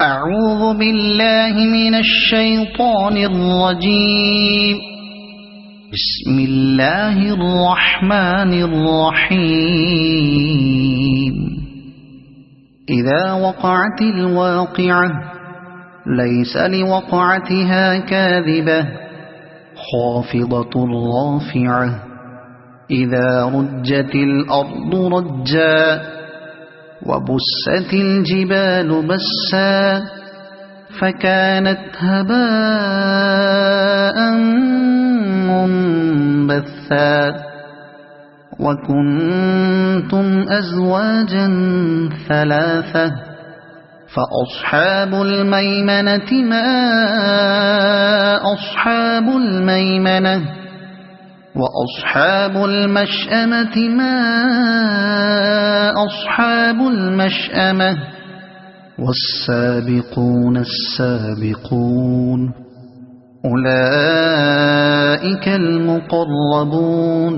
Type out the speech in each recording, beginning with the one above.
أعوذ بالله من الشيطان الرجيم. بسم الله الرحمن الرحيم. إذا وقعت الواقعة ليس لوقعتها كاذبة خافضة رافعة. إذا رجت الأرض رجا وبست الجبال بسا فكانت هباء منبثا وكنتم أزواجا ثلاثة فأصحاب الميمنة ما أصحاب الميمنة وأصحاب المشأمة ما أصحاب المشأمة والسابقون السابقون أولئك المقربون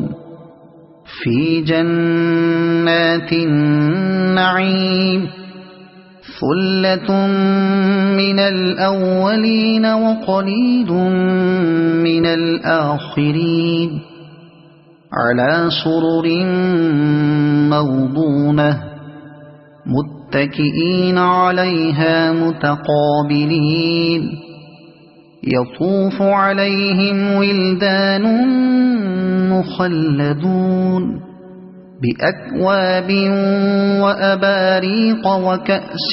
في جنات النعيم. ثلة من الأولين وقليل من الآخرين على سرر موضونة متكئين عليها متقابلين. يطوف عليهم ولدان مخلدون بأكواب وأباريق وكأس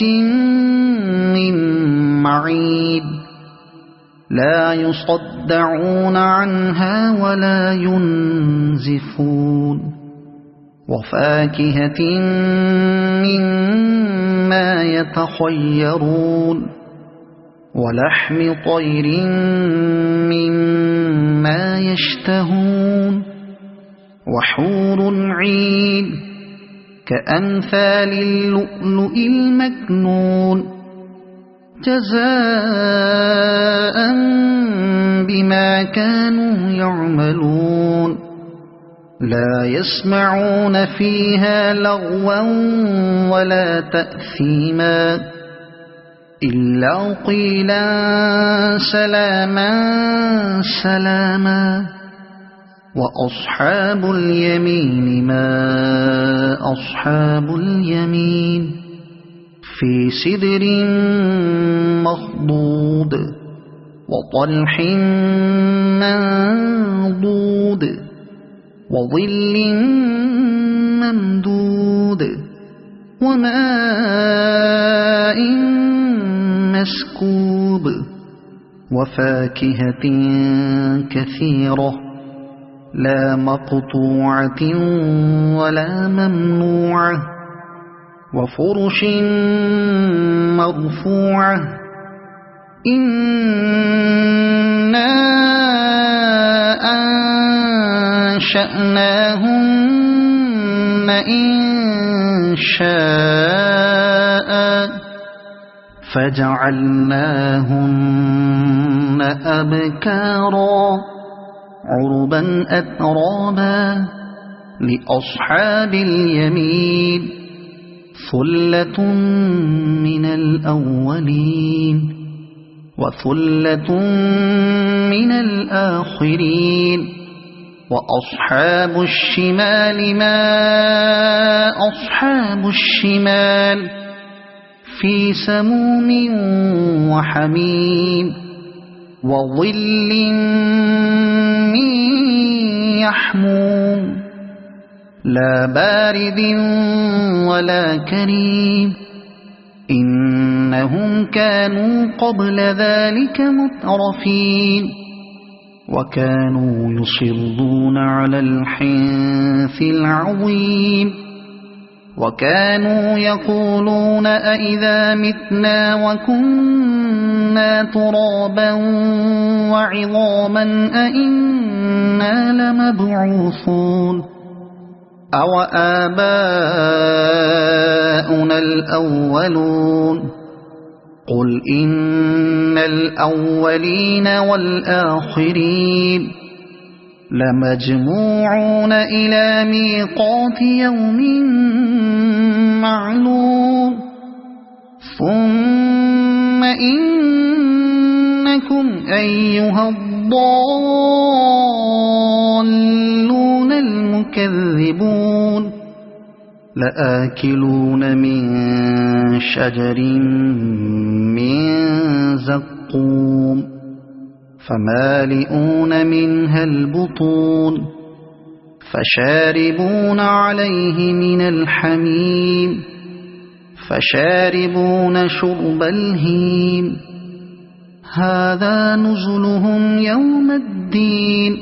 من معين لا يصدعون عنها ولا ينزفون. وفاكهة مما يتخيرون ولحم طير مما يشتهون وحور عين كأمثال اللؤلؤ المكنون جزاء بما كانوا يعملون. لا يسمعون فيها لغوا ولا تأثيما إلا قيلا سلاما سلاما. وأصحاب اليمين ما أصحاب اليمين في سدر مخضود وطلح منضود وظل ممدود وماء مسكوب وفاكهة كثيرة لا مقطوعة ولا ممنوعة وفرش مرفوعة. إنا أنشأناهن إنشاء فجعلناهن أبكارا عربا أترابا لأصحاب اليمين. ثلة من الأولين وثلة من الآخرين. وأصحاب الشمال ما أصحاب الشمال في سموم وحميم وظل من يحموم لا بارد ولا كريم. إنهم كانوا قبل ذلك مترفين وكانوا يصرون على الحنث العظيم وكانوا يقولون أئذا متنا وكنا ترابا وعظاما أئنا لمبعوثون أو آباؤنا الأولون. قل إن الأولين والآخرين لمجموعون إلى ميقات يوم معلوم ثم إنكم أيها الضالون المكذبون لآكلون من شجر من زقوم فمالئون منها البطون فشاربون عليه من الحميم فشاربون شرب الهيم هذا نزلهم يوم الدين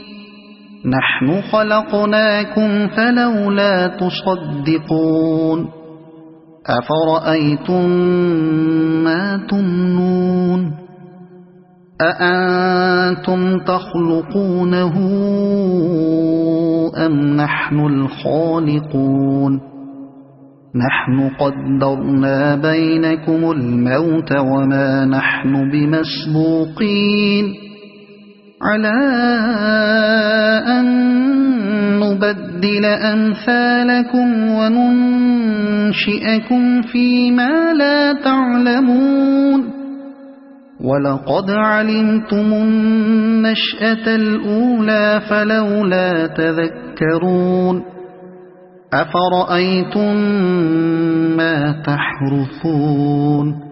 نحن خلقناكم فلولا تصدقون أفرأيتم ما تمنون أأنتم تخلقونه أم نحن الخالقون نحن قدرنا بينكم الموت وما نحن بمسبوقين على أن نبدل أمثالكم وننشئكم فيما لا تعلمون ولقد علمتم النشأة الأولى فلولا تذكرون أفرأيتم ما تحرثون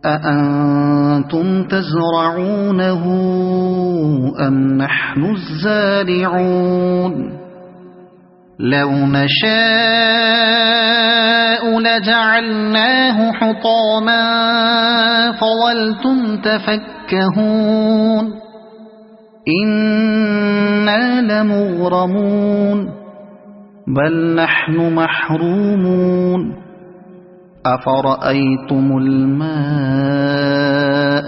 أأنتم تزرعونه أم نحن الزارعون لو نشاء لجعلناه حطاما فظلتم تفكهون إنا لمغرمون بل نحن محرومون أفرأيتم الماء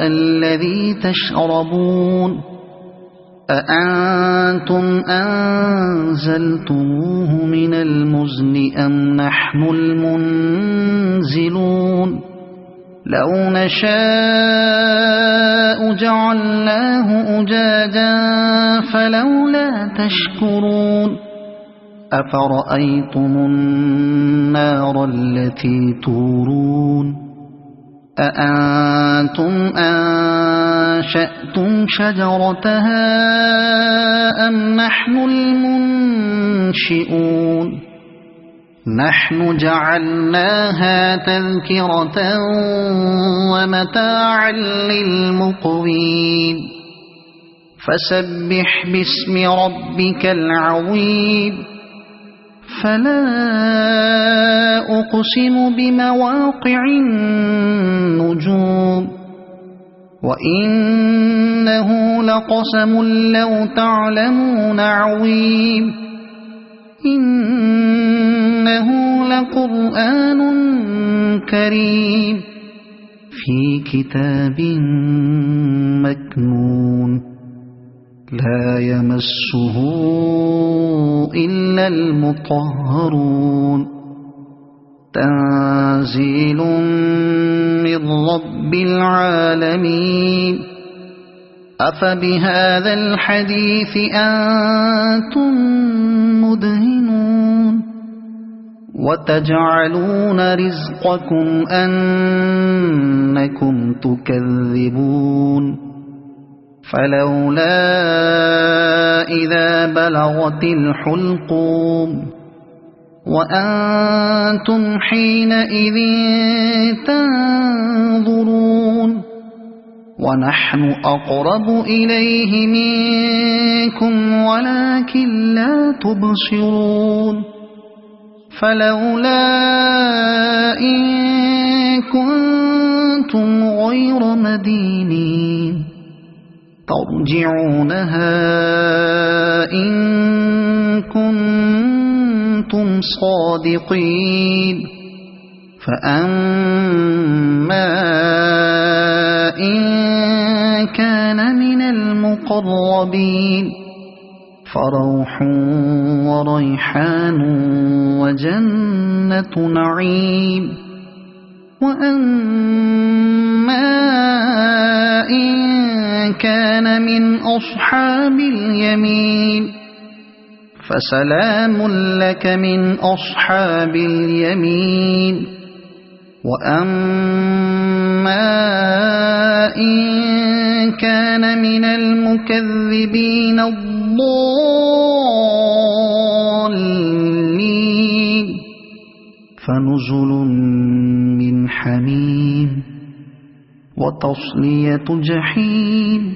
الذي تشربون أأنتم أنزلتموه من المزن أم نحن المنزلون لو نشاء جعلناه أجاجا فلولا تشكرون أفرأيتم النار التي تورون أأنتم أنشأتم شجرتها أم نحن المنشئون نحن جعلناها تذكرة ومتاعا للمقوين فسبح باسم ربك العظيم فلا أقسم بمواقع النجوم وإنه لقسم لو تعلمون عظيم إنه لقرآن كريم في كتاب مكنون لا يمسه إلا المطهرون تنزيل من رب العالمين أفبهذا الحديث أنتم مدهنون وتجعلون رزقكم أنكم تكذبون فلولا إذا بلغت الحلقوم وأنتم حينئذ تنظرون ونحن أقرب إليه منكم ولكن لا تبصرون فلولا إن كنتم غير مدينين ترجعونها إن كنتم صادقين فأما إن كان من المقربين فروح وريحان وجنة نعيم وأما إن كان من أصحاب اليمين فسلام لك من أصحاب اليمين وأما إن كان من المكذبين الضالين فنزل من حميم وتصلية جحيم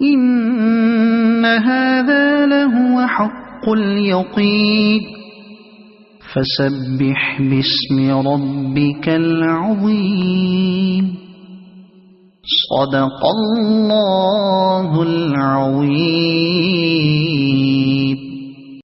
إن هذا لهو حق اليقين فسبح باسم ربك العظيم صدق الله العظيم.